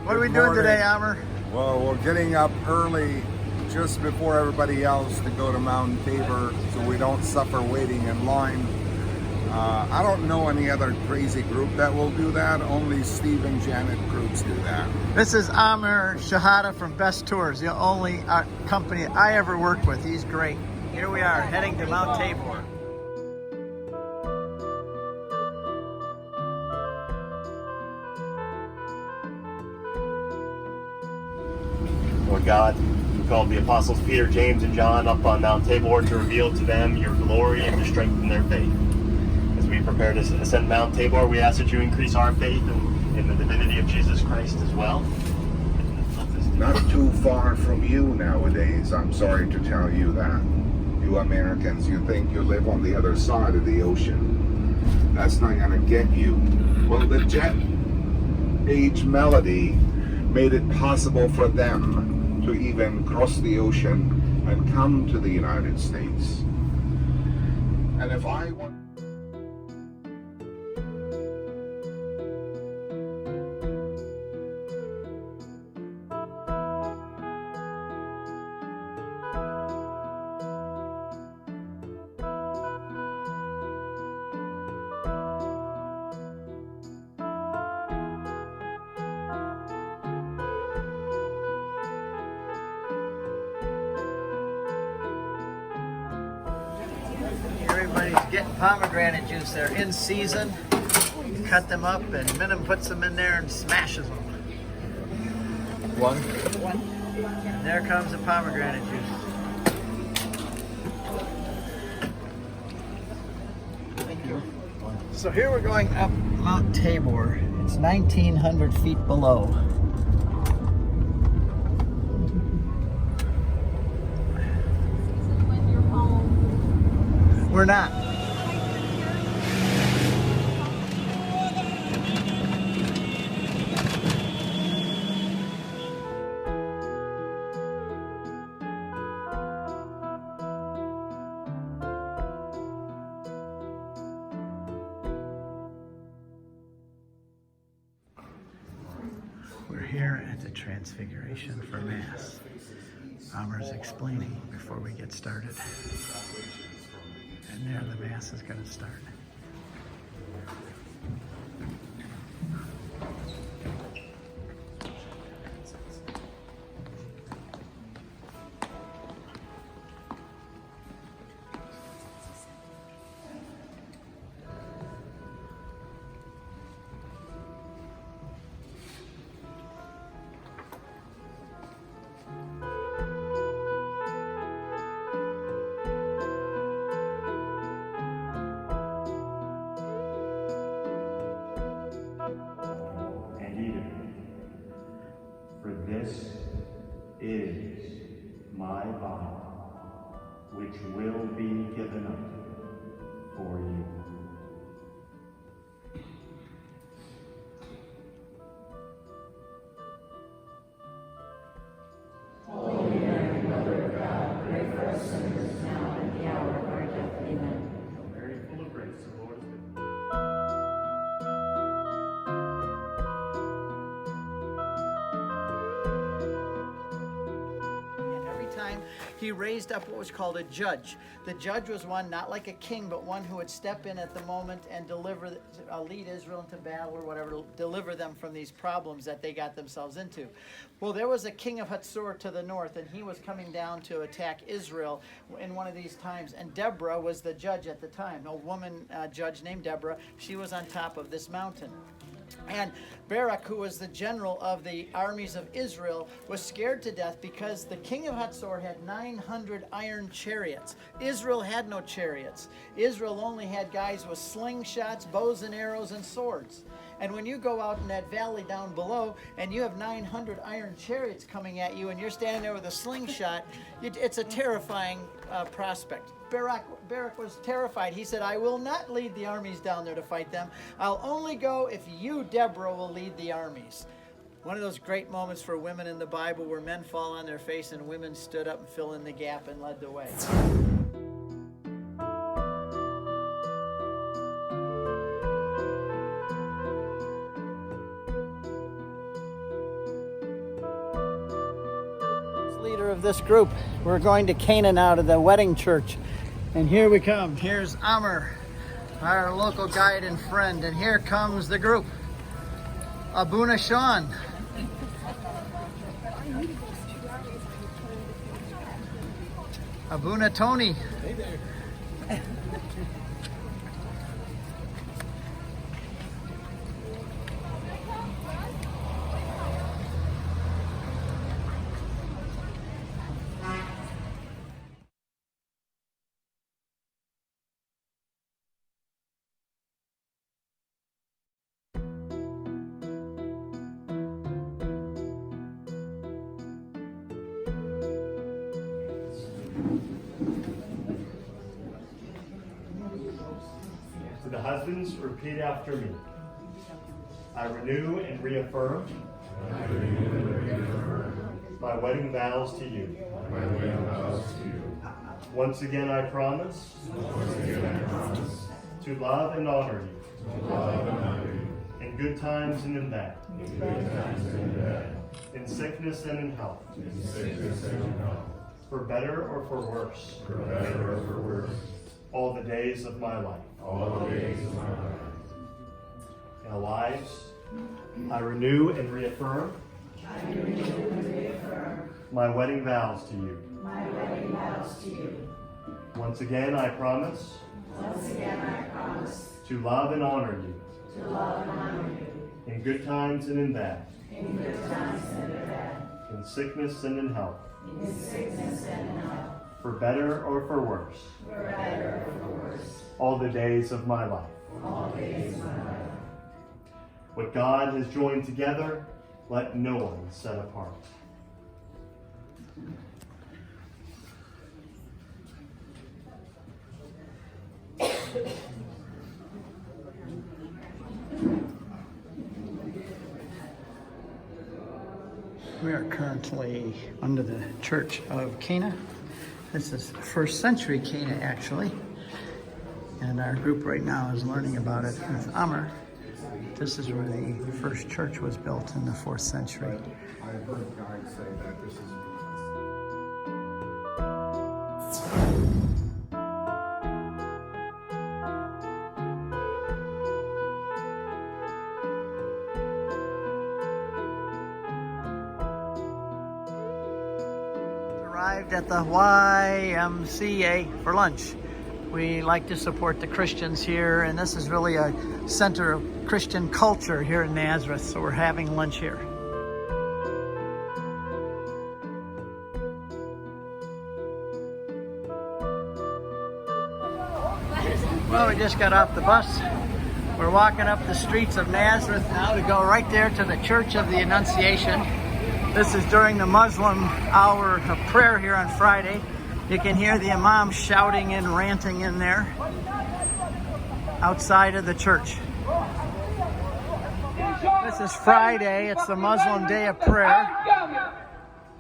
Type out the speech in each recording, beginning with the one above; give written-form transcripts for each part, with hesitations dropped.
What are we doing today, Amr? Well, we're getting up early just before everybody else to go to Mount Tabor so we don't suffer waiting in line. I don't know any other crazy group that will do that. Only Steve and Janet groups do that. This is Amr Shahada from Best Tours, the only company I ever worked with. He's great. Here we are heading to Mount Tabor. Lord God, you called the apostles Peter, James, and John up on Mount Tabor to reveal to them your glory and to strengthen their faith. As we prepare to ascend Mount Tabor, we ask that you increase our faith in the divinity of Jesus Christ as well. Not too far from you nowadays, I'm sorry to tell you that. You Americans, you think you live on the other side of the ocean. That's not gonna get you. Well, the jet age melody made it possible for them to even cross the ocean and come to the United States. And if I want... Everybody's getting pomegranate juice. They're in season. Cut them up, and Minham puts them in there and smashes them. One. And there comes the pomegranate juice. Thank you. So here we're going up Mount Tabor. It's 1,900 feet below. We're not. We're here at the Transfiguration for Mass. Amr's explaining before we get started. And there the Mass is going to start. For this is my body, which will be given up for you. Holy Mary, Mother of God, pray for us sinners now and at the hour of our death. Amen. Hail Mary, full of grace, the Lord is with you. He raised up what was called a judge. The judge was one not like a king, but one who would step in at the moment and lead Israel into battle or whatever, deliver them from these problems that they got themselves into. Well, there was a king of Hatzor to the north, and he was coming down to attack Israel in one of these times. And Deborah was the judge at the time, a woman judge named Deborah. She was on top of this mountain. And Barak, who was the general of the armies of Israel, was scared to death because the king of Hatzor had 900 iron chariots. Israel had no chariots. Israel only had guys with slingshots, bows and arrows, and swords. And when you go out in that valley down below and you have 900 iron chariots coming at you and you're standing there with a slingshot, it's a terrifying prospect. Barak was terrified. He said, I will not lead the armies down there to fight them. I'll only go if you, Deborah, will lead the armies. One of those great moments for women in the Bible where men fall on their face and women stood up and filled in the gap and led the way. Leader of this group. We're going to Cana now to the wedding church. And here we come. Here's Amr, our local guide and friend. And here comes the group. Abuna Sean. Abuna Tony. Hey there. To the husbands, repeat after me. I renew and reaffirm my wedding vows to you. Once again, I promise to love and honor you in good times and in bad, in sickness and in health, for better or for worse, all the days of my life. In our lives, I renew and reaffirm my wedding vows to you. Once again, I promise to love and honor you in good times and in bad, in sickness and in health, for better or for worse, all the days of my life. What God has joined together, let no one set apart. We are currently under the Church of Cana. This is first century Cana, actually. And our group right now is learning about it with Amr. This is where the first church was built in the 4th century. I've heard guys say that this is Arrived at the YMCA for lunch. We like to support the Christians here, and this is really a center of Christian culture here in Nazareth, so we're having lunch here. Well, we just got off the bus. We're walking up the streets of Nazareth now to go right there to the Church of the Annunciation. This is during the Muslim hour of prayer here on Friday. You can hear the imam shouting and ranting in there outside of the church. This is Friday. It's the Muslim day of prayer.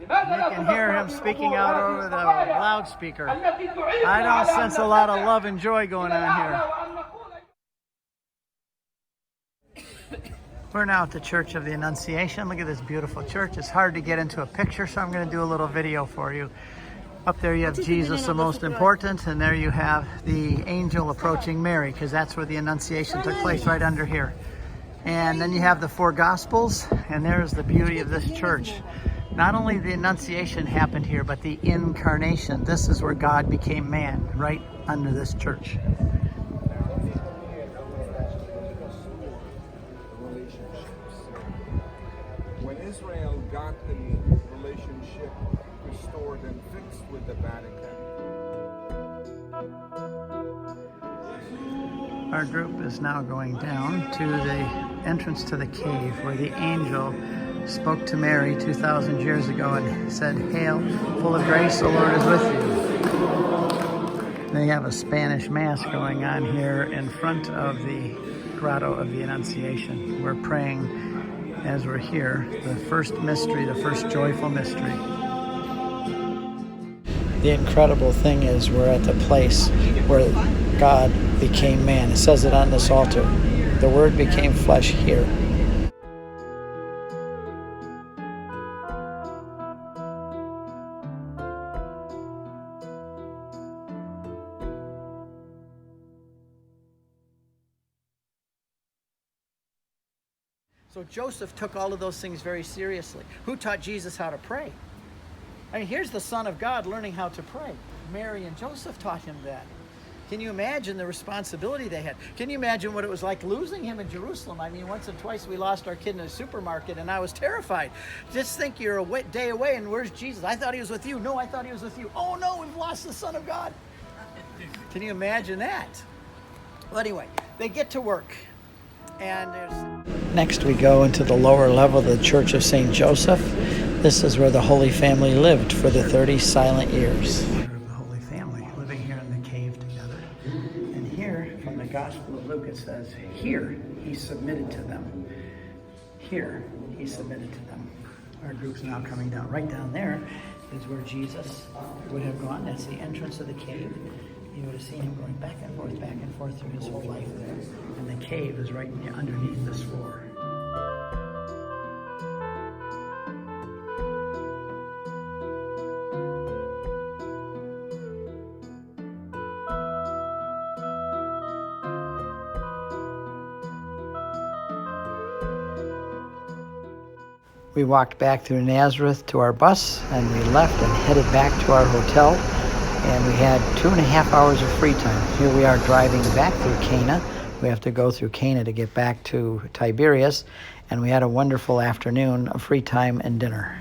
You can hear him speaking out over the loudspeaker. I don't sense a lot of love and joy going on here. We're now at the Church of the Annunciation. Look at this beautiful church. It's hard to get into a picture, so I'm going to do a little video for you. Up there you have Jesus, the most important, and there you have the angel approaching Mary, because that's where the Annunciation took place, right under here. And then you have the 4 Gospels, and there's the beauty of this church. Not only the Annunciation happened here, but the Incarnation. This is where God became man, right under this church. when Israel got the relationship restored and fixed with the Vatican. Our group is now going down to the entrance to the cave where the angel spoke to Mary 2,000 years ago and said, "Hail, full of grace, the Lord is with you." They have a Spanish Mass going on here in front of the Grotto of the Annunciation. We're praying as we're here, the first mystery, the first joyful mystery. The incredible thing is we're at the place where God became man. It says it on this altar. The Word became flesh here. So Joseph took all of those things very seriously. Who taught Jesus how to pray? I mean, here's the Son of God learning how to pray. Mary and Joseph taught him that. Can you imagine the responsibility they had? Can you imagine what it was like losing him in Jerusalem? I mean, once or twice we lost our kid in a supermarket and I was terrified. Just think you're a day away and where's Jesus? I thought he was with you. No, I thought he was with you. Oh no, we've lost the Son of God. Can you imagine that? Well, anyway, they get to work. And next we go into the lower level of the Church of St. Joseph. This is where the Holy Family lived for the 30 silent years. The Holy Family living here in the cave together. And here, from the Gospel of Luke, it says, here he submitted to them. Here he submitted to them. Our group's now coming down. Right down there is where Jesus would have gone. That's the entrance of the cave. You would have seen him going back and forth through his whole life there. And the cave is right underneath this floor. We walked back through Nazareth to our bus, and we left and headed back to our hotel. And we had 2.5 hours of free time. Here we are driving back through Cana. We have to go through Cana to get back to Tiberias. And we had a wonderful afternoon of free time and dinner.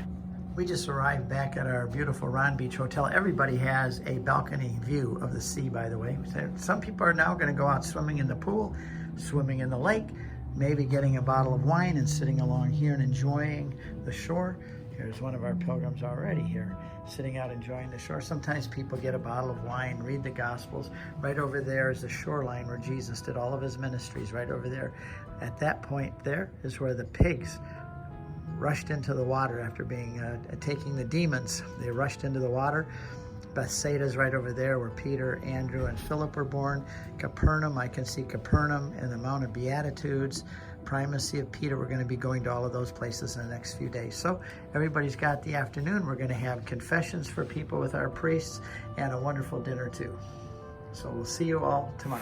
We just arrived back at our beautiful Ron Beach Hotel. Everybody has a balcony view of the sea, by the way. Some people are now going to go out swimming in the pool, swimming in the lake, maybe getting a bottle of wine and sitting along here and enjoying the shore. Here's one of our pilgrims already here, sitting out enjoying the shore. Sometimes people get a bottle of wine, read the Gospels. Right over there is the shoreline where Jesus did all of his ministries, right over there. At that point there is where the pigs rushed into the water after being taking the demons. They rushed into the water. Bethsaida's right over there where Peter, Andrew, and Philip were born. Capernaum, I can see Capernaum and the Mount of Beatitudes. Primacy of Peter. We're going to be going to all of those places in the next few days. So everybody's got the afternoon. We're going to have confessions for people with our priests and a wonderful dinner too. So we'll see you all tomorrow.